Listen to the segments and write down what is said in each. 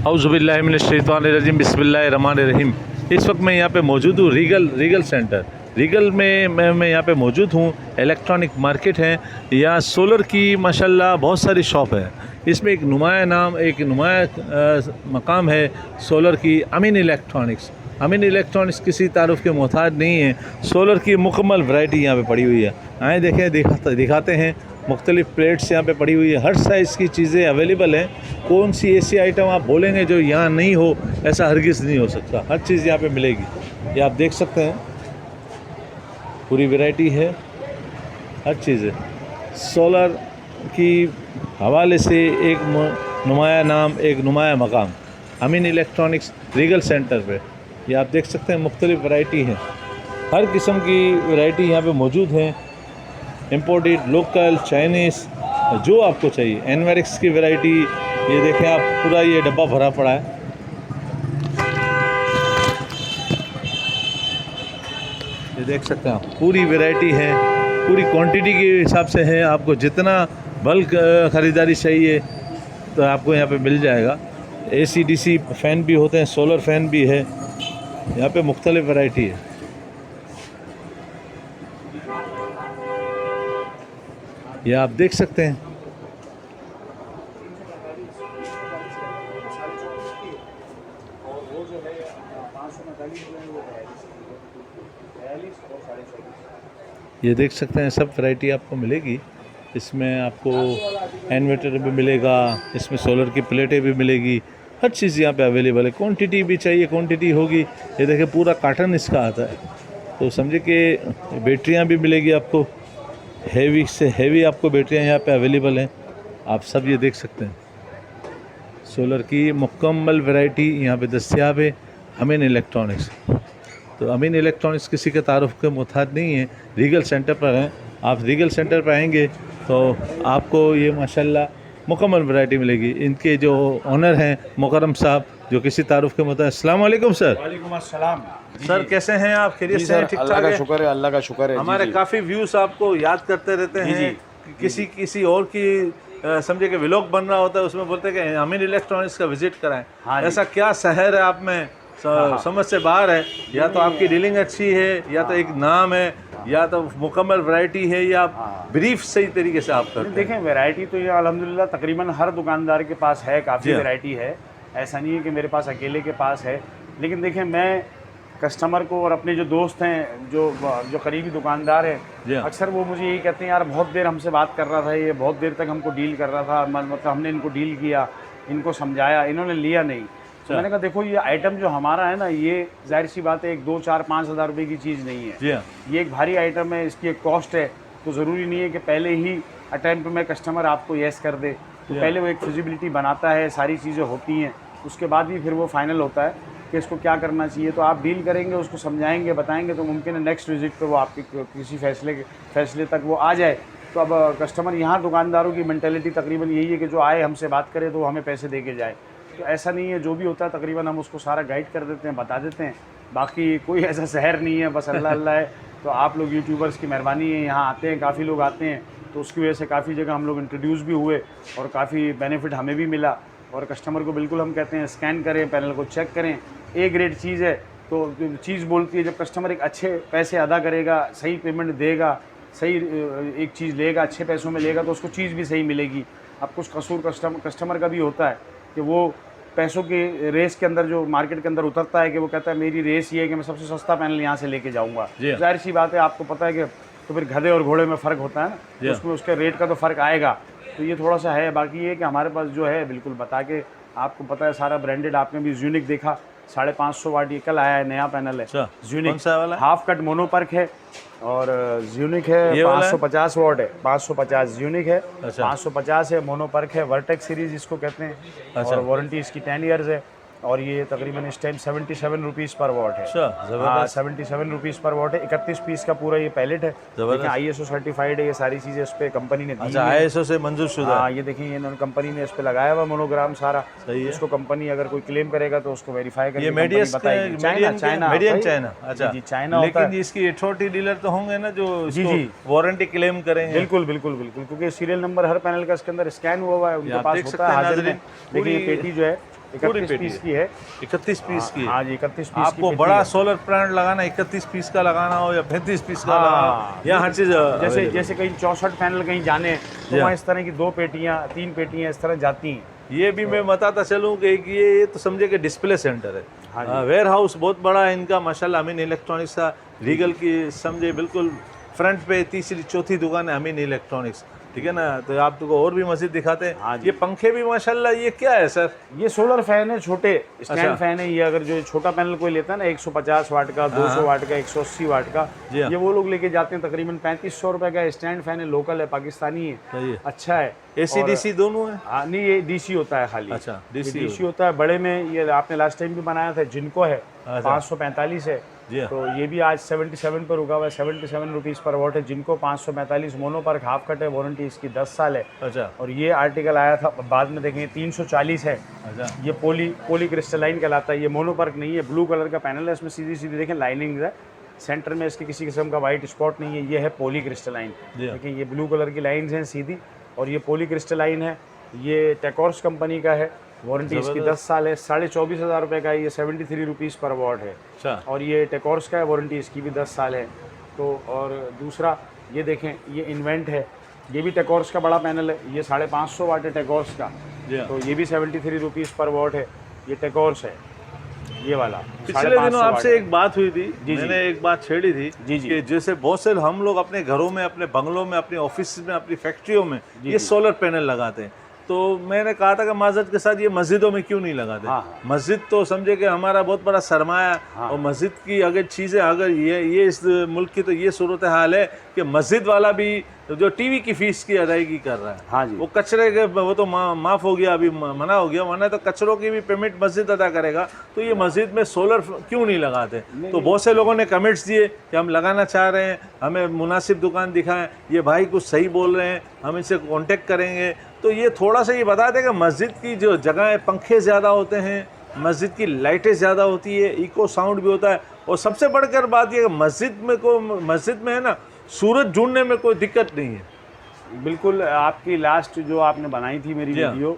औज़ुबिल्लाहिमिनश्शैतानिर्रजीम बिस्मिल्लाहिर्रहमानिर्रहीम। इस वक्त मैं यहाँ पे मौजूद हूँ रीगल सेंटर। रीगल में मैं यहाँ पे मौजूद हूँ। इलेक्ट्रॉनिक मार्केट है। यहाँ सोलर की माशाल्लाह बहुत सारी शॉप है। इसमें एक नुमाया मकाम है सोलर की, अमीन इलेक्ट्रॉनिक्स। अमीन इलेक्ट्रॉनिक्स किसी तारुफ के मोहताज नहीं है। सोलर की मुकम्मल वैरायटी यहाँ पे पड़ी हुई है। आए देखें, दिखाते हैं। मुख्तलिफ़ प्लेट्स यहाँ पे पड़ी हुई है। हर साइज़ की चीज़ें अवेलेबल हैं। कौन सी ऐसी आइटम आप बोलेंगे जो यहाँ नहीं हो, ऐसा हरगिज़ नहीं हो सकता। हर चीज़ यहाँ पे मिलेगी। ये आप देख सकते हैं, पूरी वैरायटी है, हर चीज़ है। सोलर की हवाले से एक नुमाया मकाम अमीन इलेक्ट्रॉनिक्स रीगल सेंटर पे। ये आप देख सकते हैं, मुख्तलिफ़ वैरायटी है। हर किस्म की वैरायटी यहाँ पे मौजूद है। इम्पोर्टेड, लोकल, चाइनीज़, जो आपको चाहिए। एनवेरिक्स की वैरायटी, ये देखें आप, पूरा ये डब्बा भरा पड़ा है। ये देख सकते हैं आप, पूरी वैरायटी है, पूरी क्वांटिटी के हिसाब से है। आपको जितना बल्क ख़रीदारी चाहिए तो आपको यहाँ पे मिल जाएगा। AC DC फ़ैन भी होते हैं, सोलर फ़ैन भी है। यहाँ पे मुख्तलिफ़ वैरायटी है। ये आप देख सकते हैं। ये देख सकते हैं, सब वैरायटी आपको मिलेगी। इसमें आपको इन्वर्टर भी मिलेगा, इसमें सोलर की प्लेटें भी मिलेगी। हर चीज़ यहाँ पे अवेलेबल है। क्वांटिटी भी चाहिए, क्वांटिटी होगी। ये देखिए, पूरा कार्टन इसका आता है। तो समझे कि बैटरियाँ भी मिलेगी आपको, हैवी से हैवी आपको बैटरियाँ यहाँ पे अवेलेबल हैं। आप सब ये देख सकते हैं, सोलर की मुकम्मल वैरायटी यहाँ पे दस्तयाब है। अमीन इलेक्ट्रॉनिक्स, तो अमीन इलेक्ट्रॉनिक्स किसी के तारुफ के मुहताज नहीं है। रीगल सेंटर पर हैं। आप रीगल सेंटर पर आएंगे तो आपको ये माशाल्लाह मुकम्मल वैरायटी मिलेगी। इनके जो ओनर हैं मुकर्रम साहब, जो किसी तारुफ के मुहताज। अस्सलाम वालेकुम सर। वालेकुम अस्सलाम सर, कैसे हैं आप? खैरियत से हैं? ठीक ठाक अल्लाह है? का शुक्र है, अल्लाह का शुक्र है। हमारे काफ़ी व्यूज़ आपको याद करते रहते हैं। किसी और की समझे कि व्लॉग बन रहा होता है, उसमें बोलते हैं कि अमीन इलेक्ट्रॉनिक्स का विजिट कराएं। ऐसा क्या शहर है आप में समझ से बाहर है? या तो आपकी डीलिंग अच्छी है, या तो एक नाम है, या तो मुकम्मल वैरायटी है, या ब्रीफ सही तरीके से आप करते हैं। देखें, वैरायटी तो ये अल्हम्दुलिल्लाह तकरीबन हर दुकानदार के पास है, काफ़ी वैरायटी है। ऐसा नहीं है कि मेरे पास अकेले के पास है। लेकिन देखें, मैं कस्टमर को और अपने जो दोस्त हैं, जो करीबी दुकानदार हैं, अक्सर वो मुझे यही कहते हैं, यार बहुत देर हमसे बात कर रहा था, ये बहुत देर तक हमको डील कर रहा था, मतलब हमने इनको डील किया, इनको समझाया, इन्होंने लिया नहीं। तो मैंने कहा, देखो, ये आइटम जो हमारा है ना, ये जाहिर सी बात है, 1, 2, 4, 5 हज़ार रुपये की चीज़ नहीं है। ये एक भारी आइटम है, इसकी एक कॉस्ट है। तो ज़रूरी नहीं है कि पहले ही अटैम्प्ट में कस्टमर आपको येस कर दे। तो पहले वो एक फिजिबिलिटी बनाता है, सारी चीज़ें होती हैं, उसके बाद ही फिर वो फाइनल होता है कि इसको क्या करना चाहिए। तो आप डील करेंगे, उसको समझाएंगे, बताएंगे, तो मुमकिन है नेक्स्ट विजिट पे वो आपके किसी फैसले तक वो आ जाए। तो अब कस्टमर, यहाँ दुकानदारों की मेंटालिटी तकरीबन यही है कि जो आए हमसे बात करे तो वो हमें पैसे दे के जाए। तो ऐसा नहीं है, जो भी होता है तकरीबन हम उसको सारा गाइड कर देते हैं, बता देते हैं। बाकी कोई ऐसा शहर नहीं है, बस अल्लाह अल्लाह है। तो आप लोग यूट्यूबर्स की मेहरबानी है, यहाँ आते हैं, काफ़ी लोग आते हैं, तो उसकी वजह से काफ़ी जगह हम लोग इंट्रोड्यूस भी हुए और काफ़ी बेनिफिट हमें भी मिला। और कस्टमर को बिल्कुल हम कहते हैं, स्कैन करें, पैनल को चेक करें। ए ग्रेड चीज़ है तो चीज़ बोलती है। जब कस्टमर एक अच्छे पैसे अदा करेगा, सही पेमेंट देगा, सही एक चीज़ लेगा, अच्छे पैसों में लेगा, तो उसको चीज़ भी सही मिलेगी। अब कुछ कसूर कस्टमर का भी होता है कि वो पैसों के रेस के अंदर, जो मार्केट के अंदर उतरता है, कि वो कहता है मेरी रेस ये है कि मैं सबसे सस्ता पैनल यहाँ से लेके जाऊँगा। जाहिर सी बात है, आपको पता है कि तो फिर गधे और घोड़े में फ़र्क होता है ना, तो उसमें उसके रेट का तो फ़र्क आएगा। तो ये थोड़ा सा है। बाकी ये कि हमारे पास जो है, बिल्कुल बता के आपको पता है, सारा ब्रांडेड। आपने भी ज़्यूनिक देखा, 550 वाट, ये कल आया है, नया पैनल है ज़्यूनिक। हाफ कट मोनोपर्क है, और ज़्यूनिक है 550 वाट है, 550 ज़्यूनिक है। 550 है, मोनोपर्क है, वर्टेक्स सीरीज़ इसको कहते हैं। और वारंटी इसकी 10 ईयर्स है। और ये तकरीबन इस टाइम 77 रुपीज़ पर वॉट है। हाँ, 77 रुपीज़ पर वॉट है। 31 पीस का पूरा ये पैलेट है। देखिए, ISO सर्टिफाइड है, ये सारी चीज़ें इस पर कंपनी ने दी। ISO से मंजूर शुदा। हाँ, ये देखिए, इन्होंने कंपनी ने इस पे लगाया हुआ मोनोग्राम सारा। सही है। इसको कंपनी अगर कोई क्लेम करेगा तो उसको वेरीफाई करके बताएगी। चाइना। अच्छा जी, चाइना। लेकिन इसकी अथॉरिटी डीलर तो होंगे ना, जो जी वारंटी क्लेम करेंगे। बिल्कुल, क्योंकि सीरियल नंबर हर पैनल का इसके अंदर स्कैन हुआ हुआ है, उनके पास होता है हाजिर में। देखिए, ये पेटी जो है, 31 पेटी पीस की है। 31 पीस की है। हाँ जी, 31 पीस आपको की बड़ा है। सोलर प्लांट लगाना 31 पीस का लगाना हो या 35 पीस का लगाना हो, यहाँ हर चीज़ जैसे जैसे कहीं 64 पैनल कहीं जाने तो जी वहाँ इस तरह की 2 पेटियाँ 3 पेटियाँ इस तरह जाती हैं। ये भी मैं बताता चलूँ कि ये तो समझे कि डिस्प्ले सेंटर हाँ है, जी। वेयर हाउस बहुत बड़ा है इनका माशाल्लाह। अमीन इलेक्ट्रॉनिक्स का रीगल की समझे बिल्कुल फ्रंट पे तीसरी चौथी दुकान है अमीन इलेक्ट्रॉनिक्स, ठीक है ना। तो आपको और भी मस्जिद दिखाते हैं। हाँ जी। ये पंखे भी माशाल्लाह, ये क्या है सर? ये सोलर फैन है, छोटे अच्छा। स्टैंड फैन है। ये अगर जो छोटा पैनल कोई लेता है ना 150 वाट का, 200 वाट का, 180 वाट का, जी हाँ। ये वो लोग लेके जाते हैं। तकरीबन 3500 रुपए का स्टैंड फैन है, लोकल है, पाकिस्तानी है, सही है। अच्छा है। एसी और डीसी दोनों है? हाँ, नहीं ये डीसी होता है खाली। अच्छा, ये डीसी डीसी होता है बड़े में। ये आपने लास्ट टाइम भी बनाया था, जिनको है अच्छा। 545 है। जी हाँ। तो ये भी आज 77 पर रुका हुआ है, 77 रुपीज़ पर वॉट है। जिनको 545 मोनो पर हाफ कट है, वारंटी इसकी 10 साल है। अच्छा और ये आर्टिकल आया था, बाद में देखेंगे 340 है। अच्छा ये पोली क्रिस्टलाइन कहलाता है। ये मोनोपर्क नहीं है, ब्लू कलर का पैनल है, इसमें सीधी सीधी देखें लाइनिंग है। सेंटर में इसके किसी किस्म का वाइट स्पॉट नहीं है। ये है पोली क्रिस्टलाइन, जी हाँ। देखिए ये ब्लू कलर की लाइंस हैं सीधी, और ये पोली क्रिस्टलाइन है। ये टेकॉर्स कंपनी का है, वारंटी इसकी 10 साल है। 24,500 रुपये का है। ये 73 रुपीज़ पर वॉट है। अच्छा और ये टेकॉर्स का है, वारंटी इसकी भी 10 साल है। तो और दूसरा ये देखें, ये इन्वेंट है, ये भी टेकॉर्स का बड़ा पैनल है। ये 550 वाट है टेकॉर्स का। जी हाँ। तो ये भी 73 रुपीज़ पर वॉट है। ये टेकॉर्स है, ये वाला। पिछले दिनों आपसे एक बात हुई थी, जी। मैंने एक बात छेड़ी थी जी, जी। कि जैसे बहुत से हम लोग अपने घरों में, अपने बंगलों में, अपने ऑफिस में, अपनी फैक्ट्रियों में ये सोलर पैनल लगाते हैं। तो मैंने कहा था कि माजरत के साथ ये मस्जिदों में क्यों नहीं लगाते? हाँ। मस्जिद तो समझे कि हमारा बहुत बड़ा सरमाया, और मस्जिद की अगर चीज़ें, अगर ये इस मुल्क की तो ये सूरत हाल है कि मस्जिद वाला भी जो टीवी की फीस की अदायगी कर रहा है, हाँ जी। वो कचरे के वो तो माफ़ हो गया, अभी मना हो गया, वरना तो कचरों की भी पेमेंट मस्जिद अदा करेगा। तो ये मस्जिद में सोलर क्यों नहीं लगाते? तो बहुत से लोगों ने कमेंट्स दिए कि हम लगाना चाह रहे हैं, हमें मुनासिब दुकान दिखाएं, ये भाई कुछ सही बोल रहे हैं, हम इनसे कांटेक्ट करेंगे। तो ये थोड़ा सा ये बता दें कि मस्जिद की जो जगह है, पंखे ज़्यादा होते हैं, मस्जिद की लाइटें ज़्यादा होती है, इको साउंड भी होता है, और सबसे बढ़कर बात यह कि मस्जिद में है ना, सूरज ढूंढने में कोई दिक्कत नहीं है। बिल्कुल। आपकी लास्ट जो आपने बनाई थी मेरी वीडियो,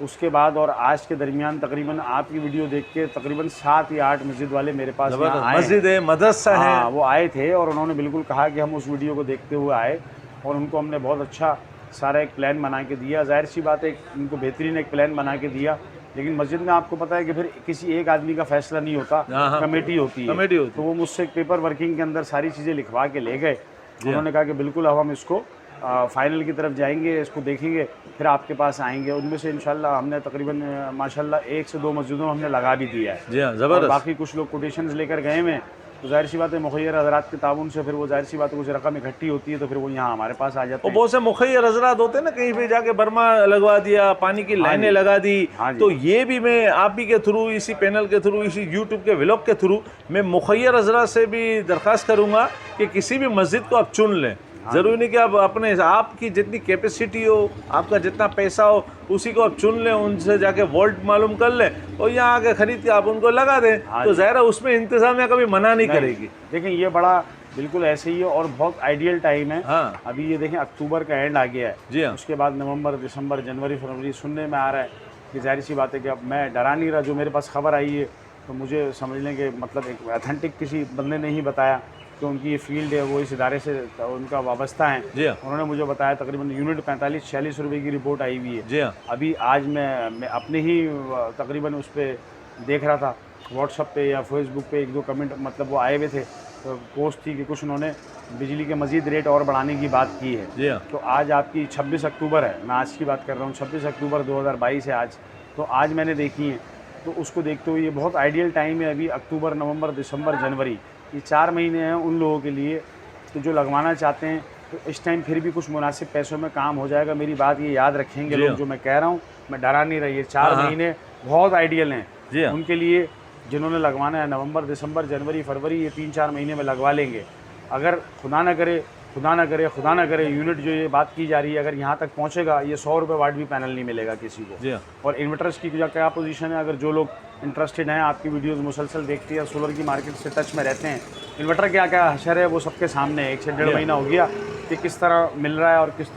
उसके बाद और आज के दरमियान तकरीबन आपकी वीडियो देख के तकरीबन 7 या 8 मस्जिद वाले मेरे पास आए। मस्जिद है, मदरसा है, वो आए थे और उन्होंने बिल्कुल कहा कि हम उस वीडियो को देखते हुए आए, और उनको हमने बहुत अच्छा सारा एक प्लान बना के दिया। ज़ाहिर सी बात है, उनको बेहतरीन एक प्लान बना के दिया। लेकिन मस्जिद में आपको पता है कि फिर किसी एक आदमी का फैसला नहीं होता, कमेटी होती है। तो वो मुझसे एक पेपर वर्किंग के अंदर सारी चीज़ें लिखवा के ले गए। उन्होंने कहा कि बिल्कुल अब हम इसको फाइनल की तरफ जाएंगे, इसको देखेंगे, फिर आपके पास आएंगे। उनमें से इंशाल्लाह हमने तकरीबन माशाल्लाह 1 से 2 मस्जिदों में हमने लगा भी दिया है। जी हाँ, ज़बरदस्त। बाकी कुछ लोग कोटेशंस लेकर गए हैं, तो जाहिर सी बात है मुखैर हज़रात के ताउन से फिर वो जाहिर सी बात है कुछ रकम इकट्ठी होती है, तो फिर वो यहाँ हमारे पास आ जाते हैं। बहुत से मुखैर हज़रात होते हैं ना, कहीं पे जाके बर्मा लगवा दिया, पानी की लाइनें लगा दी। तो ये भी मैं आप ही के थ्रू, इसी पैनल के थ्रू, इसी यूट्यूब के व्लॉग के थ्रू मैं मुखैर हज़रात से भी दरख्वास्त करूँगा कि किसी भी मस्जिद को आप चुन लें। ज़रूरी नहीं कि आप अपने, आपकी जितनी कैपेसिटी हो, आपका जितना पैसा हो, उसी को आप चुन लें, उनसे जाके वोल्ट मालूम कर लें और यहाँ आके ख़रीद के आप उनको लगा दें। तो ज़ाहिर है उसमें इंतज़ामिया कभी मना नहीं करेगी। देखें ये बड़ा बिल्कुल ऐसे ही है और बहुत आइडियल टाइम है। हाँ। अभी ये देखें अक्टूबर का एंड आ गया है। जी हाँ। उसके बाद नवंबर, दिसंबर, जनवरी, फरवरी सुनने में आ रहा है कि जाहिर सी बात है कि अब मैं डरा नहीं रहा। जो मेरे पास खबर आई है तो मुझे समझ लें कि मतलब एक अथेंटिक किसी बंदे ने ही बताया कि उनकी ये फील्ड है, वो इस इदारे से उनका वाबस्ता है। जी हाँ। उन्होंने मुझे बताया तकरीबन यूनिट 45-46 रुपये की रिपोर्ट आई हुई है। जी हाँ। अभी आज मैं अपने ही तकरीबन उस पर देख रहा था व्हाट्सएप पे या फेसबुक पे 1-2 कमेंट, मतलब वो आए हुए थे, तो पोस्ट थी कि कुछ उन्होंने बिजली के मज़ीद रेट और बढ़ाने की बात की है। जी हाँ। तो आज आपकी 26 अक्टूबर है, मैं आज की बात कर रहा हूँ, 26 अक्टूबर 2022 है आज। तो आज मैंने देखी है, तो उसको देखते हुए ये बहुत आइडियल टाइम है। अभी अक्टूबर, नवंबर, दिसंबर, जनवरी, ये 4 महीने हैं उन लोगों के लिए तो जो लगवाना चाहते हैं। तो इस टाइम फिर भी कुछ मुनासिब पैसों में काम हो जाएगा। मेरी बात ये याद रखेंगे लोग, जो मैं कह रहा हूँ, मैं डरा नहीं रही है। 4 महीने बहुत आइडियल हैं उनके लिए, जिन्होंने लगवाना है। नवंबर, दिसंबर, जनवरी, फरवरी, ये 3-4 महीने में लगवा लेंगे। अगर खुदा ना करे, खुदा ना करे, खुदा ना करे, यूनिट जो ये बात की जा रही है अगर यहाँ तक पहुँचेगा, ये 100 रुपये वाट भी पैनल नहीं मिलेगा किसी को। और इन्वर्टर्स की क्या पोजीशन है, अगर जो लोग इंटरेस्टेड हैं, आपकी वीडियोस मुसलसल देखते हैं, सोलर की मार्केट से टच में रहते हैं, इन्वर्टर क्या हशर है वो सबके सामने है। 1 से 1.5 महीना हो गया कि किस तरह मिल रहा है और किस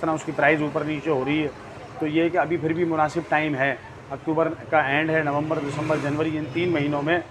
तरह उसकी प्राइस ऊपर नीचे हो रही है। तो ये है कि अभी फिर भी मुनासिब टाइम है अक्टूबर का एंड है, नवंबर, दिसंबर, जनवरी, इन 3 महीनों में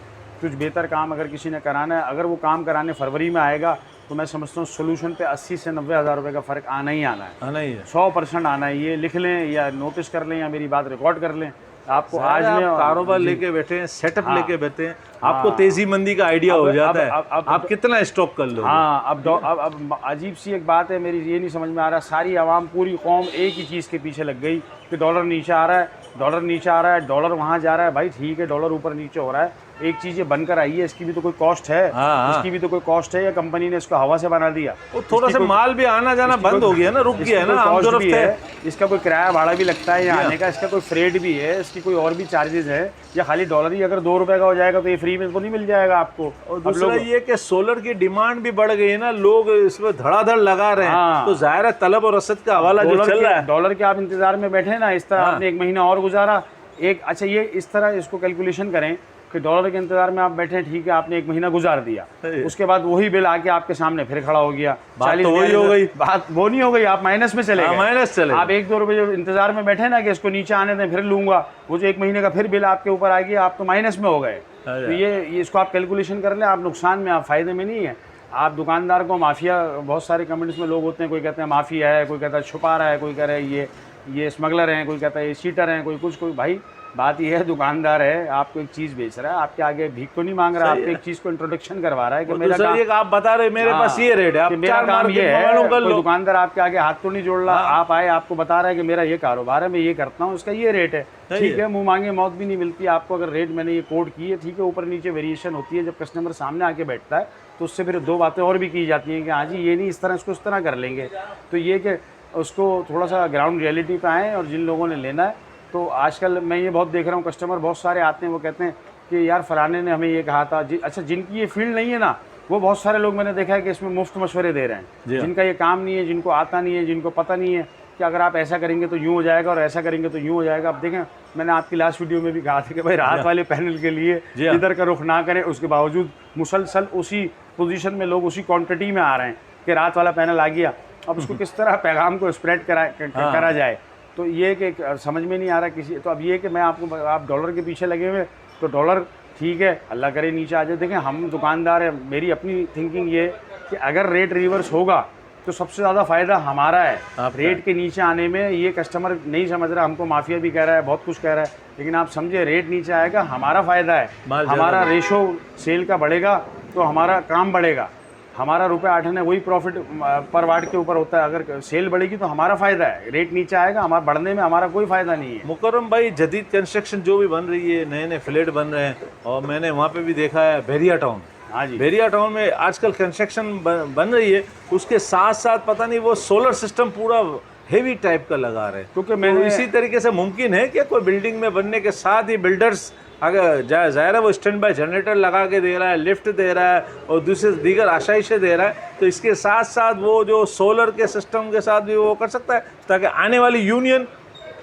कुछ बेहतर काम अगर किसी ने कराना है, अगर वो काम कराने फरवरी में आएगा तो मैं समझता हूँ सोल्यूशन पे 80 से 90 हज़ार रुपये का फ़र्क आना ही आना है, आना ही है। 100% आना है। ये लिख लें या नोटिस कर लें या मेरी बात रिकॉर्ड कर लें। आपको आज आप में कारोबार जी। लेके बैठे हैं, सेटअप हाँ। लेके बैठे हैं, आपको तेजी मंदी का आइडिया हो जाता है, आप कितना स्टॉक कर लो। हाँ, अब अजीब सी एक बात है, मेरी ये नहीं समझ में आ रहा, सारी आवाम पूरी कौम एक ही चीज़ के पीछे लग गई कि डॉलर नीचे आ रहा है, डॉलर नीचे आ रहा है, डॉलर वहाँ जा रहा है। भाई ठीक है, डॉलर ऊपर नीचे हो रहा है, एक चीज़ ये बनकर आई है, इसकी भी तो कोई कॉस्ट है। हाँ। इसकी भी तो कोई कॉस्ट है, या कंपनी ने इसको हवा से बना दिया? वो थोड़ा सा माल भी आना जाना बंद हो गया ना, रुक गया है ना, आमतौर है, इसका कोई किराया भाड़ा भी लगता है यहाँ आने का, इसका कोई फ्रेट भी है, इसकी कोई और भी चार्जेस है, या खाली डॉलर ही अगर 2 रुपए का हो जाएगा तो ये फ्री में तो नहीं मिल जाएगा आपको। और दूसरा ये कि सोलर की डिमांड भी बढ़ गई है ना, लोग इसमें धड़ाधड़ लगा रहे हैं। हाँ। तो जाहिर है तलब और रसद का हवाला जो चल रहा है, डॉलर के आप इंतजार में बैठे ना, इस तरह आपने 1 महीना और गुजारा। अच्छा, ये इस तरह इसको कैलकुलेशन करें कि डॉलर के इंतजार में आप बैठे, ठीक है, आपने 1 महीना गुजार दिया, उसके बाद वही बिल आके आपके सामने फिर खड़ा हो गया, 40 तो वही हो गई, बात वो नहीं हो गई, आप माइनस में चले गए। माइनस चले, आप 1-2 रुपये जो इंतजार में बैठे ना कि इसको नीचे आने दें फिर लूंगा, वो जो 1 महीने का फिर बिल आपके ऊपर आ गया, आप तो माइनस में हो गए। तो ये इसको आप कैलकुलेशन कर लें, आप नुकसान में, आप फायदे में नहीं है। आप दुकानदार को माफिया, बहुत सारे कमेंट्स में लोग होते हैं, कोई कहते हैं माफिया है, कोई कहता है छुपा रहा है, कोई कह रहा है ये स्मगलर हैं, कोई कहता है ये चीटर हैं, कोई कुछ, कोई भाई बात यह है, दुकानदार है, आपको एक चीज़ बेच रहा है, आपके आगे भीख तो नहीं मांग रहा, आपको एक चीज़ को इंट्रोडक्शन करवा रहा है कि मेरा काम, आप बता रहे मेरे पास ये रेट है, मेरा काम ये है। कोई दुकानदार आपके आगे हाथ तो नहीं जोड़ रहा, आप आए, आपको बता रहा है कि मेरा ये कारोबार है, मैं ये करता हूँ, इसका ये रेट है, ठीक है, मुंह मांगे मौत भी नहीं मिलती आपको। अगर रेट मैंने ये कोड की है, ठीक है, ऊपर नीचे वेरिएशन होती है, जब कस्टमर सामने आके बैठता है तो उससे फिर 2 बातें और भी की जाती हैं कि हाँ जी ये नहीं, इस तरह इसको इस तरह कर लेंगे। तो ये कि उसको थोड़ा सा ग्राउंड रियलिटी पे आएँ, और जिन लोगों ने लेना है, तो आजकल मैं ये बहुत देख रहा हूँ, कस्टमर बहुत सारे आते हैं, वो कहते हैं कि यार फलाने ने हमें ये कहा था। अच्छा, जिनकी ये फील्ड नहीं है ना, वो बहुत सारे लोग मैंने देखा है कि इसमें मुफ्त मशवरे दे रहे हैं, जिनका ये काम नहीं है, जिनको आता नहीं है, जिनको पता नहीं है कि अगर आप ऐसा करेंगे तो यूँ हो जाएगा और ऐसा करेंगे तो यूँ हो जाएगा। अब देखें, मैंने आपकी लास्ट वीडियो में भी कहा था कि भाई राहत वाले पैनल के लिए इधर का रुख ना करें, उसके बावजूद मुसलसल उसी पोजीशन में लोग उसी क्वांटिटी में आ रहे हैं कि राहत वाला पैनल आ गया। अब उसको किस तरह पैगाम को स्प्रेड करा जाए, तो ये कि समझ में नहीं आ रहा किसी। तो अब ये कि मैं आपको, आप डॉलर के पीछे लगे हुए, तो डॉलर ठीक है, अल्लाह करे नीचे आ जाए। देखें, हम दुकानदार हैं, मेरी अपनी थिंकिंग ये कि अगर रेट रिवर्स होगा तो सबसे ज़्यादा फ़ायदा हमारा है। रेट के नीचे आने में ये कस्टमर नहीं समझ रहा, हमको माफिया भी कह रहा है, बहुत कुछ कह रहा है, लेकिन आप समझे, रेट नीचे आएगा, हमारा फ़ायदा है, हमारा रेशो सेल का बढ़ेगा तो हमारा काम बढ़ेगा, हमारा रुपये 8 आने वही प्रॉफिट पर वाट के ऊपर होता है। अगर सेल बढ़ेगी तो हमारा फ़ायदा है, रेट नीचे आएगा, हमारा बढ़ने में हमारा कोई फ़ायदा नहीं है। मुकर्रम भाई, जदीद कंस्ट्रक्शन जो भी बन रही है, नए नए फ्लैट बन रहे हैं, और मैंने वहाँ पे भी देखा है बैरिया टाउन, हाँ जी, बैरिया टाउन में आजकल कंस्ट्रक्शन बन रही है, उसके साथ साथ पता नहीं वो सोलर सिस्टम पूरा हेवी टाइप का लगा रहे हैं। क्योंकि मैंने इसी तरीके से मुमकिन है कि कोई बिल्डिंग में बनने के साथ ही बिल्डर्स, अगर जाहिर है वो स्टैंड बाय जनरेटर लगा के दे रहा है, लिफ्ट दे रहा है और दीगर आशाइशें दे रहा है, तो इसके साथ साथ वो जो सोलर के सिस्टम के साथ भी वो कर सकता है, ताकि आने वाली यूनियन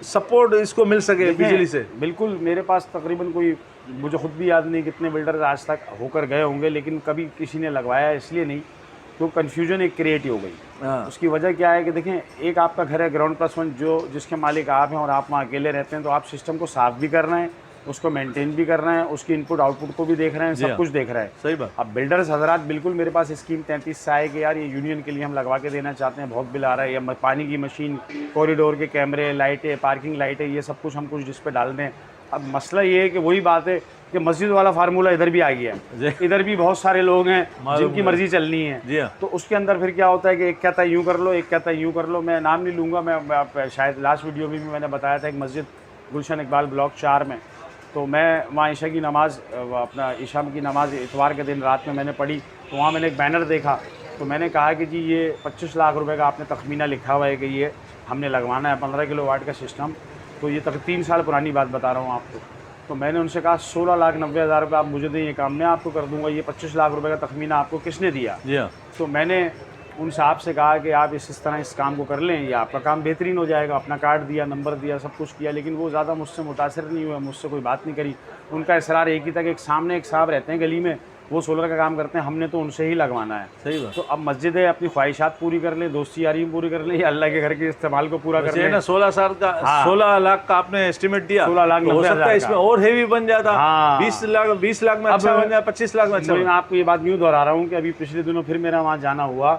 सपोर्ट इसको मिल सके बिजली से। बिल्कुल, मेरे पास तकरीबन कोई, मुझे खुद भी याद नहीं कितने बिल्डर आज तक होकर गए होंगे, लेकिन कभी किसी ने लगवाया इसलिए नहीं, तो कन्फ्यूजन एक क्रिएट हो गई। उसकी वजह क्या है कि देखें, एक आपका घर है ग्राउंड प्लस 1, जो जिसके मालिक आप हैं और आप वहाँ अकेले रहते हैं, तो आप सिस्टम को साफ भी कर रहे हैं, उसको मेंटेन भी कर रहे हैं, उसकी इनपुट आउटपुट को भी देख रहे हैं, सब कुछ देख रहे हैं। सही बात। अब बिल्डर्स हजरात, बिल्कुल मेरे पास स्कीम 33 से आए कि यार ये यूनियन के लिए हम लगवा के देना चाहते हैं, बहुत बिल आ रहा है, या पानी की मशीन, कॉरिडोर के कैमरे, लाइटें, पार्किंग लाइटें, ये सब कुछ हम कुछ जिस पे डाल दें। अब मसला ये है कि वही बात है कि मस्जिद वाला फार्मूला इधर भी आ गया है, इधर भी बहुत सारे लोग हैं जिनकी मर्जी चलनी है, तो उसके अंदर फिर क्या होता है कि एक कहता है यूँ कर लो, एक कहता है यूँ कर लो। मैं नाम नहीं लूँगा, मैं शायद लास्ट वीडियो में भी मैंने बताया था, एक मस्जिद गुलशन इकबाल ब्लॉक 4 में, तो मैं वहाँ ईशा की नमाज़, अपना ईशा की नमाज़ इतवार के दिन रात में मैंने पढ़ी, तो वहाँ मैंने एक बैनर देखा, तो मैंने कहा कि जी ये 25 लाख रुपए का आपने तखमीना लिखा हुआ है कि ये हमने लगवाना है 15 किलोवाट का सिस्टम, तो ये तक 3 साल पुरानी बात बता रहा हूँ आपको। तो मैंने उनसे कहा 16,90,000 रुपये आप मुझे दें, ये काम मैं आपको कर दूँगा, ये 25 लाख रुपये का तखमीना आपको किसने दिया? तो मैंने उन साहब से कहा कि आप इस तरह इस काम को कर लें, या आपका काम बेहतरीन हो जाएगा। अपना कार्ड दिया, नंबर दिया, सब कुछ किया, लेकिन वो ज़्यादा मुझसे मुतासर नहीं हुआ, मुझसे कोई बात नहीं करी। उनका इसरार एक ही था कि एक सामने एक साहब रहते हैं गली में, वो सोलर का काम करते हैं, हमने तो उनसे ही लगवाना है। सही बात। तो अब मस्जिदें अपनी ख्वाहिशात पूरी कर लें, दोस्ती यारी पूरी कर लें, या अल्लाह के घर के इस्तेमाल को पूरा कर ये लें। ना 16 साल का हाँ। 16 लाख का आपने एस्टिमेट दिया, 16 लाख तो हो 90 सकता है हज़ार इसमें का। और हेवी बन जाता। हाँ। 20 लाख में अच्छा बन जाए, 25 लाख में अच्छा मैं बन। आपको ये बात यूँ दोहरा रहा हूँ कि अभी पिछले दिनों फिर मेरा वहाँ जाना हुआ,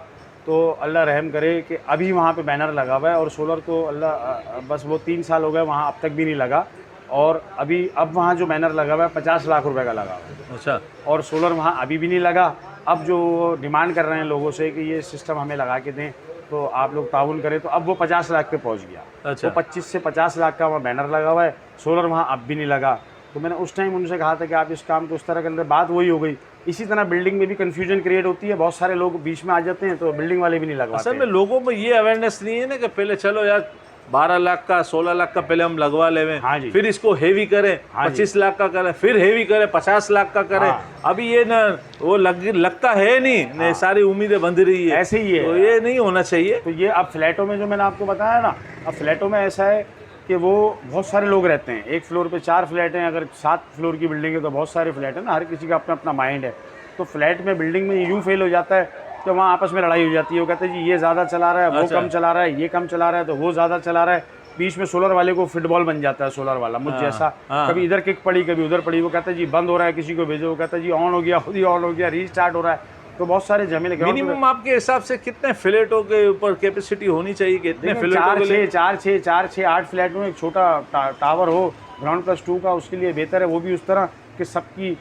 तो अल्लाह रहम करे कि अभी वहाँ पे बैनर लगा हुआ है, और सोलर तो अल्लाह बस वो 3 साल हो गए वहाँ, अब तक भी नहीं लगा। और अब वहाँ जो बैनर लगा हुआ है 50 लाख रुपए का लगा हुआ है, अच्छा, और सोलर वहाँ अभी भी नहीं लगा। अब जो डिमांड कर रहे हैं लोगों से कि ये सिस्टम हमें लगा के दें, तो आप लोग ताउन करें, तो अब वो 50 लाख पे पहुँच गया। अच्छा। वो 25 से 50 लाख का वहाँ बैनर लगा हुआ है, सोलर वहाँ अब भी नहीं लगा। तो मैंने उस टाइम उनसे कहा था कि आप इस काम को उस तरह कर लें, बात वही हो गई। इसी तरह बिल्डिंग में भी कन्फ्यूजन क्रिएट होती है, बहुत सारे लोग बीच में आ जाते हैं, तो बिल्डिंग वाले भी नहीं लगवाते। असल में लोगों में ये अवेयरनेस नहीं है ना कि पहले चलो यार 12 लाख का 16 लाख का पहले हम लगवा लें, हाँ जी। फिर इसको हेवी करें, हाँ 25 लाख का करें, फिर हेवी करें 50 लाख का करें। हाँ। अभी ये ना वो लगता है नहीं, सारी उम्मीदें बंध रही है, ऐसे ही है। तो ये नहीं होना चाहिए। तो ये अब फ्लैटों में जो मैंने आपको बताया ना, अब फ्लैटों में ऐसा है कि वो बहुत सारे लोग रहते हैं, एक फ्लोर पे 4 फ्लैट हैं, अगर 7 फ्लोर की बिल्डिंग है तो बहुत सारे फ्लैट है ना, हर किसी का अपना अपना माइंड है। तो फ्लैट में बिल्डिंग में यूँ फेल हो जाता है कि वहाँ आपस में लड़ाई हो जाती है। वो कहते हैं जी ये ज़्यादा चला रहा है, वो अच्छा। कम चला रहा है, ये कम चला रहा है, तो वो ज़्यादा चला रहा है। बीच में सोलर वाले को फुटबॉल बन जाता है, सोलर वाला मुझ जैसा, हाँ। कभी इधर किक पड़ी कभी उधर पड़ी। वो कहता है जी बंद हो रहा है, किसी को भेजो, वो कहता है जी ऑन हो गया, खुद ही ऑन हो गया, रीस्टार्ट हो रहा है। तो बहुत सारे झमेले। मिनिमम आपके हिसाब से कितने फ्लैटों के ऊपर कैपेसिटी होनी चाहिए, कितने फ्लैटों के लिए? 4 6 8 फ्लैट में एक छोटा टावर हो ग्राउंड +2 का, उसके लिए बेहतर है। वो भी उस तरह कि सबकी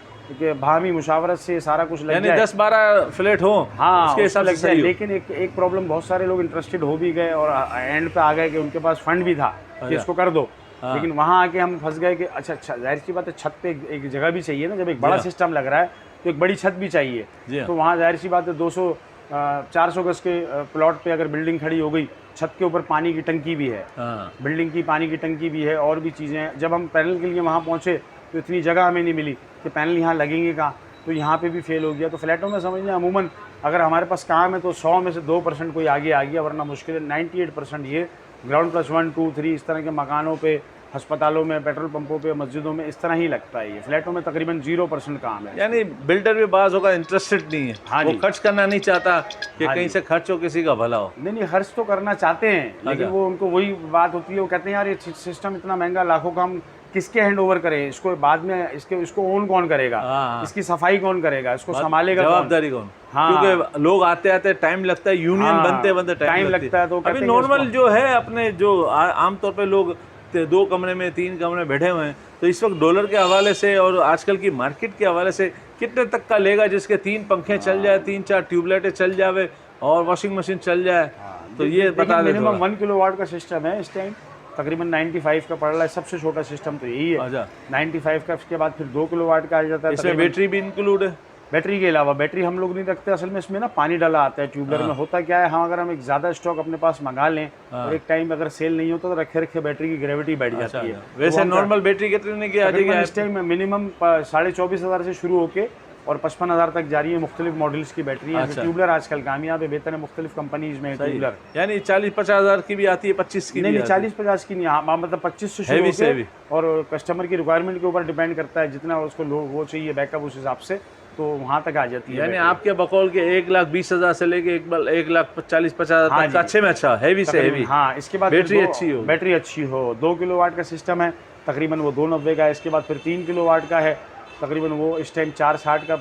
भामी मुशावरत से सारा कुछ लग यानी जाए, 10-12 फ्लैट हो, हाँ उसके हिसाब से सही हो। लेकिन एक प्रॉब्लम, बहुत सारे लोग इंटरेस्टेड हो भी गए और एंड पे आ गए कि उनके पास फंड भी था कि इसको कर दो। हाँ। लेकिन वहाँ आके हम फंस गए कि अच्छा जाहिर सी बात है, छत पे एक जगह भी चाहिए ना, जब एक बड़ा सिस्टम लग रहा है तो एक बड़ी छत भी चाहिए। जी हाँ। तो वहाँ जाहिर सी बात है 400 गज के प्लॉट पे अगर बिल्डिंग खड़ी हो गई, छत के ऊपर पानी की टंकी भी है, हाँ। बिल्डिंग की पानी की टंकी भी है, और भी चीज़ें हैं। जब हम पैनल के लिए वहाँ पहुँचे तो इतनी जगह हमें नहीं मिली कि पैनल यहाँ लगेंगे कहाँ, तो यहाँ पे भी फेल हो गया। तो फ्लैटों में समझ लें अमूमन अगर हमारे पास काम है तो 100 में से 2% कोई आगे आ गया, वरना मुश्किल है 98% ये ग्राउंड +1 2 3 इस तरह के मकानों पे, अस्पतालों में, पेट्रोल पंपों पे, मस्जिदों में इस तरह ही लगता है। ये फ्लैटों में तकरीबन 0% काम है। यानी बिल्डर भी बाज़ होगा इंटरेस्टेड नहीं है, हाँ वो जी। खर्च करना नहीं चाहता कि हाँ कहीं जी। से खर्च हो, किसी का भला हो। नहीं खर्च तो करना चाहते हैं, लेकिन वो उनको वही बात होती है, वो कहते हैं यार ये सिस्टम इतना महंगा, लाखों का, हम किसके हैंड ओवर करें इसको, बाद में इसको ओन कौन करेगा, हाँ। इसकी सफाई कौन करेगा, इसको संभालेगा जवाबदारी कौन? हाँ। क्योंकि लोग आते आते टाइम लगता है, यूनियन हाँ। बनते टाइम लगता है। तो अभी कहते हैं नॉर्मल जो है अपने जो आमतौर पे लोग 2 कमरे में 3 कमरे में बैठे हुए हैं, तो इस वक्त डॉलर के हवाले से और आजकल की मार्केट के हवाले से कितने तक का लेगा जिसके 3 पंखे चल जाए, 3-4 ट्यूबलाइटें चल जावे और वॉशिंग मशीन चल जाए? तो ये बता दें। मिनिमम 1 किलोवाट का सिस्टम है इस टाइम, तकरीबन 95 का पड़ रहा है। सबसे छोटा सिस्टम तो यही है। अच्छा। 95 का, उसके बाद फिर 2 किलोवाट का आ जाता है। इसमें बैटरी भी इंक्लूड है? बैटरी के अलावा बैटरी हम लोग नहीं रखते असल में, इसमें ना पानी डाला आता है ट्यूबलर में। होता क्या है, हम अगर हम एक ज़्यादा स्टॉक अपने पास मंगा लें और एक टाइम अगर सेल नहीं होता तो रखे रखे बैटरी की ग्रेविटी बैठ जाती है। वैसे नॉर्मल बैटरी कितने की आ जाएगी इस टाइम मिनिमम 24,500 से शुरू होके और 55,000 तक जा रही है। मुख्तलिफ मॉडल्स की बैटरी है। ट्यूबलर आजकल कामयाब है, बेहतर है, मुख्तलिफ कंपनीज में ट्यूबलर। यानी 40-50 हज़ार की भी आती है, 25 की नहीं 40-50 की नहीं, हाँ मतलब 25 से शुरू होके, और कस्टमर की रिक्वायरमेंट के ऊपर डिपेंड करता है, जितना उसको वो चाहिए बैकअप उस हिसाब से, तो वहाँ तक आ जाती है। यानी आपके बकौल के 1,20,000 से लेके 1,40,000-50,000 तक अच्छे में अच्छा, हैवी से हैवी। हाँ, इसके बाद बैटरी अच्छी हो। 2 किलोवाट का सिस्टम है, तकरीबन वो 290 का है। इसके बाद फिर 3 किलोवाट का है, तकरीबन वो इस टाइम 460 का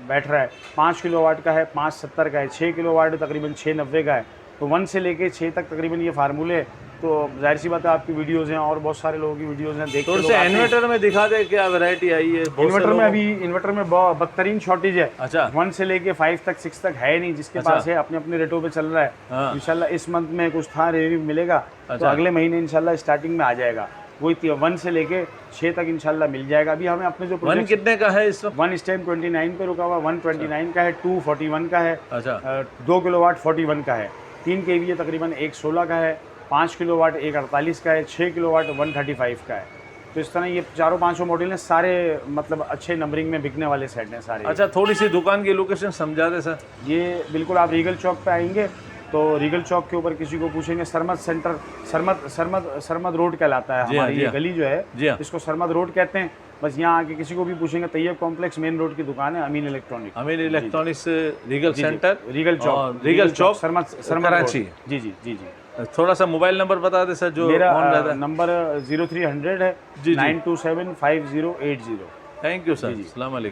बैठ रहा है। 5 किलोवाट का है, 570 का है। 6 किलोवाट तकरीबन 690 का है। तो 1 से लेके 6 तक तकरीबन ये फार्मूले। तो जाहिर सी बात है आपकी वीडियोस हैं और बहुत सारे लोगों की वीडियोस हैं, देखते थोड़े से इन्वर्टर में दिखा दे क्या वैरायटी आई है। इन्वर्टर में बदतरीन शॉर्टेज है। अच्छा। 1 से लेके 5 तक 6 तक है नहीं, जिसके पास है अपने अपने रेटों पे चल रहा है। इंशाल्लाह इस मंथ में कुछ था रिव्यू मिलेगा, तो अगले महीने इंशाल्लाह स्टार्टिंग में आ जाएगा। वही 1 से लेके 6 तक इंशाल्लाह मिल जाएगा। अभी हमें अपने जो 1 कितने का है इस वक्त? 1 इस टाइम 29 पे रुका हुआ, 129 का है। 2 41 का है। अच्छा। 2 किलोवाट 41 का है। 3 kVA तकरीबन 116 का है। 5 किलोवाट 148 का है। 6 किलोवाट 135 का है। तो इस तरह ये 400-500 मॉडल हैं सारे, मतलब अच्छे नंबरिंग में बिकने वाले सेट हैं सारे। अच्छा, थोड़ी सी दुकान की लोकेशन समझा दे सर। ये बिल्कुल आप रीगल चौक पे आएंगे तो रीगल चौक के ऊपर किसी को पूछेंगे, सरमद सेंटर, सरमद रोड कहलाता है हमारी ये गली जो है, इसको सरमद रोड कहते हैं। बस यहाँ आके किसी को भी पूछेंगे, तैयब कॉम्प्लेक्स मेन रोड की दुकान है, अमीन इलेक्ट्रॉनिक। अमीन इलेक्ट्रॉनिक्स रीगल सेंटर, रीगल चौक, रीगल चौक सरमत कराची। जी जी जी जी। थोड़ा सा मोबाइल नंबर बता दे सर जो मेरा ऑन रहता है। नंबर 0300 है, जी, जी। 9275080। थैंक यू सर, अस्सलाम वालेकुम।